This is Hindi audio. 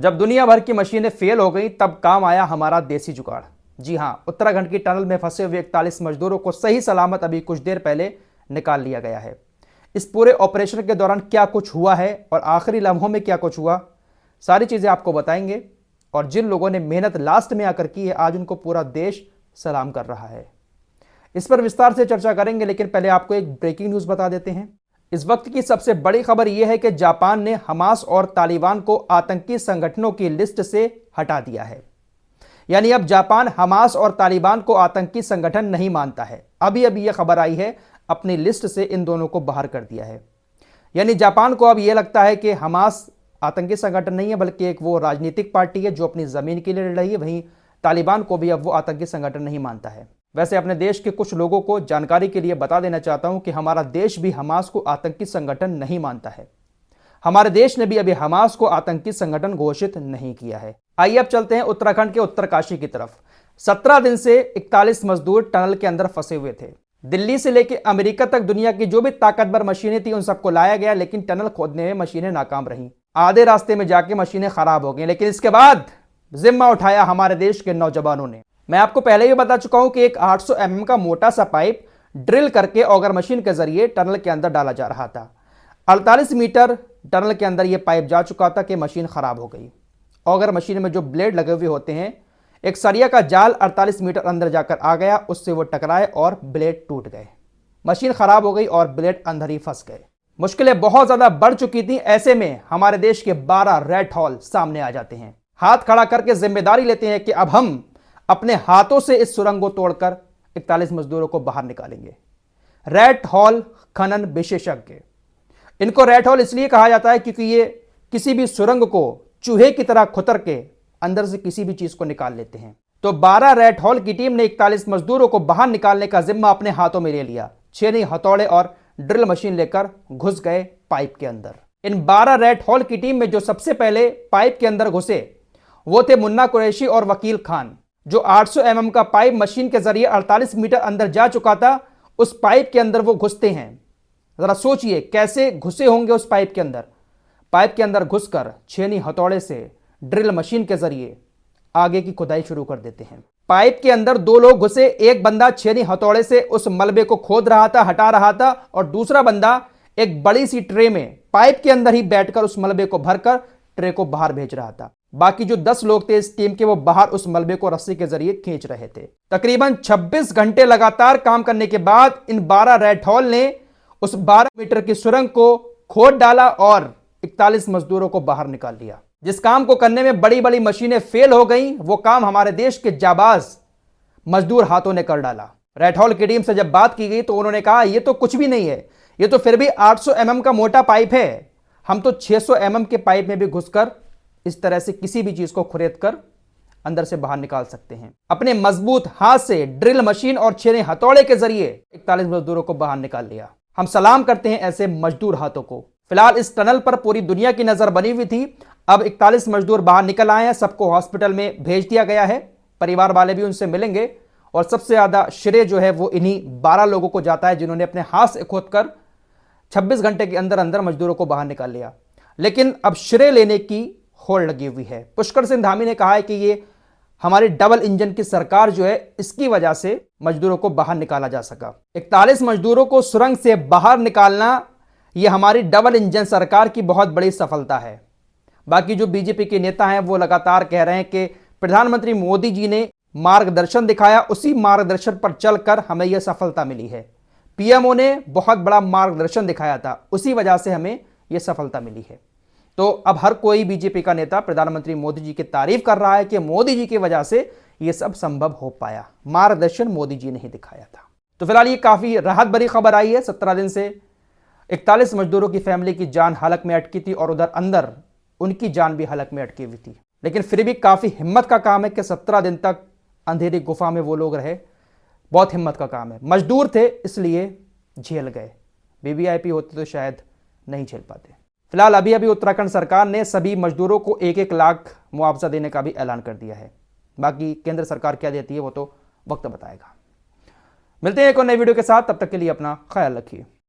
जब दुनिया भर की मशीनें फेल हो गई तब काम आया हमारा देसी जुगाड़। जी हां, उत्तराखंड की टनल में फंसे हुए 41 मजदूरों को सही सलामत अभी कुछ देर पहले निकाल लिया गया है। इस पूरे ऑपरेशन के दौरान क्या कुछ हुआ है और आखिरी लम्हों में क्या कुछ हुआ, सारी चीजें आपको बताएंगे। और जिन लोगों ने मेहनत लास्ट में आकर की है, आज उनको पूरा देश सलाम कर रहा है। इस पर विस्तार से चर्चा करेंगे, लेकिन पहले आपको एक ब्रेकिंग न्यूज बता देते हैं। इस वक्त की सबसे बड़ी खबर यह है कि जापान ने हमास और तालिबान को आतंकी संगठनों की लिस्ट से हटा दिया है। यानी अब जापान हमास और तालिबान को आतंकी संगठन नहीं मानता है। अभी अभी यह खबर आई है, अपनी लिस्ट से इन दोनों को बाहर कर दिया है। यानी जापान को अब यह लगता है कि हमास आतंकी संगठन नहीं है, बल्कि एक वो राजनीतिक पार्टी है जो अपनी जमीन के लिए लड़ रही है। वहीं तालिबान को भी अब वो आतंकी संगठन नहीं मानता है। वैसे अपने देश के कुछ लोगों को जानकारी के लिए बता देना चाहता हूं कि हमारा देश भी हमास को आतंकी संगठन नहीं मानता है। हमारे देश ने भी अभी हमास को आतंकी संगठन घोषित नहीं किया है। आइए अब चलते हैं उत्तराखंड के उत्तरकाशी की तरफ। 17 दिन से 41 मजदूर टनल के अंदर फंसे हुए थे। दिल्ली से लेकर अमेरिका तक दुनिया की जो भी ताकतवर मशीनें थी उन सबको लाया गया, लेकिन टनल खोदने में मशीनें नाकाम रहीं। आधे रास्ते में जाके मशीनें खराब हो गई, लेकिन इसके बाद जिम्मा उठाया हमारे देश के नौजवानों ने। मैं आपको पहले ही बता चुका हूं कि एक 800 mm का मोटा सा पाइप ड्रिल करके ऑगर मशीन के जरिए टनल के अंदर डाला जा रहा था। 48 मीटर टनल के अंदर यह पाइप जा चुका था कि मशीन खराब हो गई। ऑगर मशीन में जो ब्लेड लगे हुए होते हैं, एक सरिया का जाल 48 मीटर अंदर जाकर आ गया, उससे वो टकराए और ब्लेड टूट गए। मशीन खराब हो गई और ब्लेड अंदर ही फंस गए। मुश्किलें बहुत ज्यादा बढ़ चुकी थी। ऐसे में हमारे देश के 12 रेड हॉल सामने आ जाते हैं, हाथ खड़ा करके जिम्मेदारी लेते हैं कि अब हम अपने हाथों से इस सुरंग को तोड़कर 41 मजदूरों को बाहर निकालेंगे। रेड हॉल खनन विशेषज्ञ, इनको रेड हॉल इसलिए कहा जाता है क्योंकि ये किसी भी सुरंग को चूहे की तरह खुतर के अंदर से किसी भी चीज को निकाल लेते हैं। तो 12 रेड हॉल की टीम ने 41 मजदूरों को बाहर निकालने का जिम्मा अपने हाथों में ले लिया। छेनी, हथौड़े और ड्रिल मशीन लेकर घुस गए पाइप के अंदर। इन 12 रेड हॉल की टीम में जो सबसे पहले पाइप के अंदर घुसे वो थे मुन्ना कुरैशी और वकील खान। जो 800 mm का पाइप मशीन के जरिए 48 मीटर अंदर जा चुका था, उस पाइप के अंदर वो घुसते हैं। जरा सोचिए कैसे घुसे होंगे उस पाइप के अंदर। पाइप के अंदर घुसकर छेनी, हथौड़े से ड्रिल मशीन के जरिए आगे की खुदाई शुरू कर देते हैं। पाइप के अंदर 2 लोग घुसे। एक बंदा छेनी, हथौड़े से उस मलबे को खोद रहा था, हटा रहा था, और दूसरा बंदा एक बड़ी सी ट्रे में पाइप के अंदर ही बैठकर उस मलबे को भरकर ट्रे को बाहर भेज रहा था। बाकी जो 10 लोग थे इस टीम के, वो बाहर उस मलबे को रस्सी के जरिए खींच रहे थे। तकरीबन 26 घंटे लगातार काम करने के बाद इन 12 रेड हॉल ने उस 12 मीटर की सुरंग को खोद डाला और 41 मजदूरों को बाहर निकाल लिया। जिस काम को करने में बड़ी बड़ी मशीनें फेल हो गई, वो काम हमारे देश के जाबाज मजदूर हाथों ने कर डाला। रेड हॉल की टीम से जब बात की गई तो उन्होंने कहा, ये तो कुछ भी नहीं है, ये तो फिर भी 800 mm का मोटा पाइप है। हम तो 600 mm के पाइप में भी घुसकर इस तरह से किसी भी चीज को खुरेद कर अंदर से बाहर निकाल सकते हैं। अपने मजबूत हाथ से ड्रिल मशीन और छेने, हथौड़े के जरिए 41 मजदूरों को बाहर निकाल लिया। हम सलाम करते हैं ऐसे मजदूर हाथों को। फिलहाल इस टनल पर पूरी दुनिया की नजर बनी हुई थी। अब 41 मजदूर बाहर निकल आए हैं, सबको हॉस्पिटल में भेज दिया गया है। परिवार वाले भी उनसे मिलेंगे और सबसे ज्यादा श्रेय जो है वो इन्हीं 12 लोगों को जाता है जिन्होंने अपने हाथ से खोदकर 26 घंटे के अंदर अंदर मजदूरों को बाहर निकाल लिया। लेकिन अब श्रेय लेने की होड़ लगी हुई है। पुष्कर सिंह धामी ने कहा है कि ये हमारी डबल इंजन की सरकार जो है, इसकी वजह से मजदूरों को बाहर निकाला जा सका। 41 मजदूरों को सुरंग से बाहर निकालना यह हमारी डबल इंजन सरकार की बहुत बड़ी सफलता है। बाकी जो बीजेपी के नेता हैं वो लगातार कह रहे हैं कि प्रधानमंत्री मोदी जी ने मार्गदर्शन दिखाया, उसी मार्गदर्शन पर चलकर हमें यह सफलता मिली है। पीएमओ ने बहुत बड़ा मार्गदर्शन दिखाया था, उसी वजह से हमें यह सफलता मिली है। तो अब हर कोई बीजेपी का नेता प्रधानमंत्री मोदी जी की तारीफ कर रहा है कि मोदी जी की वजह से यह सब संभव हो पाया, मार्गदर्शन मोदी जी ने ही दिखाया था। तो फिलहाल ये काफी राहत भरी खबर आई है। 17 दिन से 41 मजदूरों की फैमिली की जान हलक में अटकी थी और उधर अंदर उनकी जान भी हलक में अटकी हुई थी। लेकिन फिर भी काफी हिम्मत का काम है कि 17 दिन तक अंधेरी गुफा में वो लोग रहे। बहुत हिम्मत का काम है। मजदूर थे इसलिए झेल गए, वीवीआईपी होते तो शायद नहीं झेल पाते। फिलहाल अभी अभी उत्तराखंड सरकार ने सभी मजदूरों को 1-1 लाख मुआवजा देने का भी ऐलान कर दिया है। बाकी केंद्र सरकार क्या देती है वो तो वक्त बताएगा। मिलते हैं एक और नई वीडियो के साथ, तब तक के लिए अपना ख्याल रखिए।